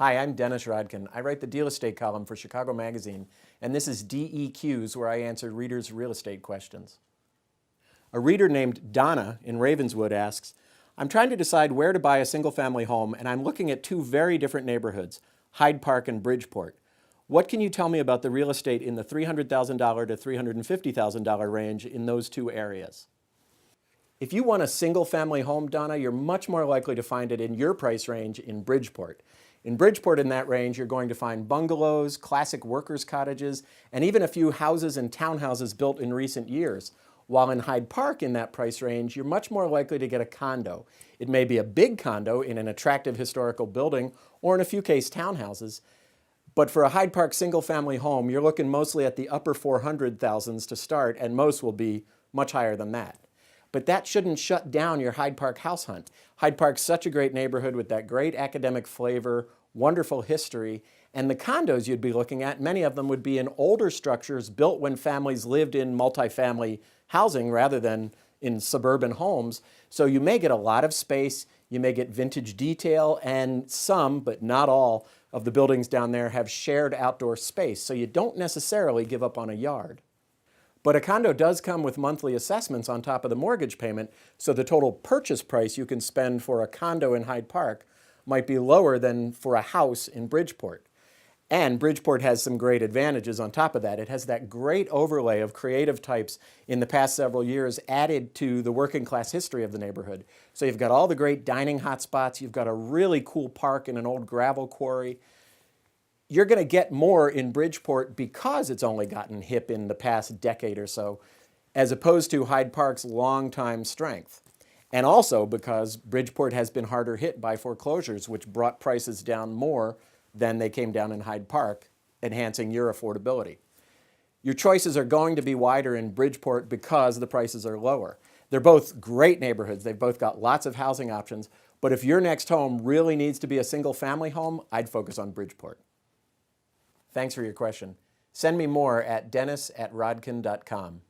Hi, I'm Dennis Rodkin. I write the Deal Estate column for Chicago Magazine, and this is DEQs, where I answer readers' real estate questions. A reader named Donna in Ravenswood asks, I'm trying to decide where to buy a single-family home, and I'm looking at two very different neighborhoods, Hyde Park and Bridgeport. What can you tell me about the real estate in the $300,000 to $350,000 range in those two areas? If you want a single-family home, Donna, you're much more likely to find it in your price range in Bridgeport. In Bridgeport, in that range, you're going to find bungalows, classic workers' cottages, and even a few houses and townhouses built in recent years. While in Hyde Park, in that price range, you're much more likely to get a condo. It may be a big condo in an attractive historical building, or in a few cases, townhouses. But for a Hyde Park single-family home, you're looking mostly at the upper 400,000s to start, and most will be much higher than that. But that shouldn't shut down your Hyde Park house hunt. Hyde Park's such a great neighborhood with that great academic flavor, wonderful history, and the condos you'd be looking at, many of them would be in older structures built when families lived in multifamily housing rather than in suburban homes. So you may get a lot of space, you may get vintage detail, and some, but not all, of the buildings down there have shared outdoor space, so you don't necessarily give up on a yard. But a condo does come with monthly assessments on top of the mortgage payment, so the total purchase price you can spend for a condo in Hyde Park might be lower than for a house in Bridgeport. And Bridgeport has some great advantages on top of that. It has that great overlay of creative types in the past several years added to the working class history of the neighborhood. So you've got all the great dining hotspots, you've got a really cool park in an old gravel quarry. You're going to get more in Bridgeport because it's only gotten hip in the past decade or so, as opposed to Hyde Park's longtime strength. And also because Bridgeport has been harder hit by foreclosures, which brought prices down more than they came down in Hyde Park, enhancing your affordability. Your choices are going to be wider in Bridgeport because the prices are lower. They're both great neighborhoods. They've both got lots of housing options. But if your next home really needs to be a single-family home, I'd focus on Bridgeport. Thanks for your question. Send me more at dennis@rodkin.com.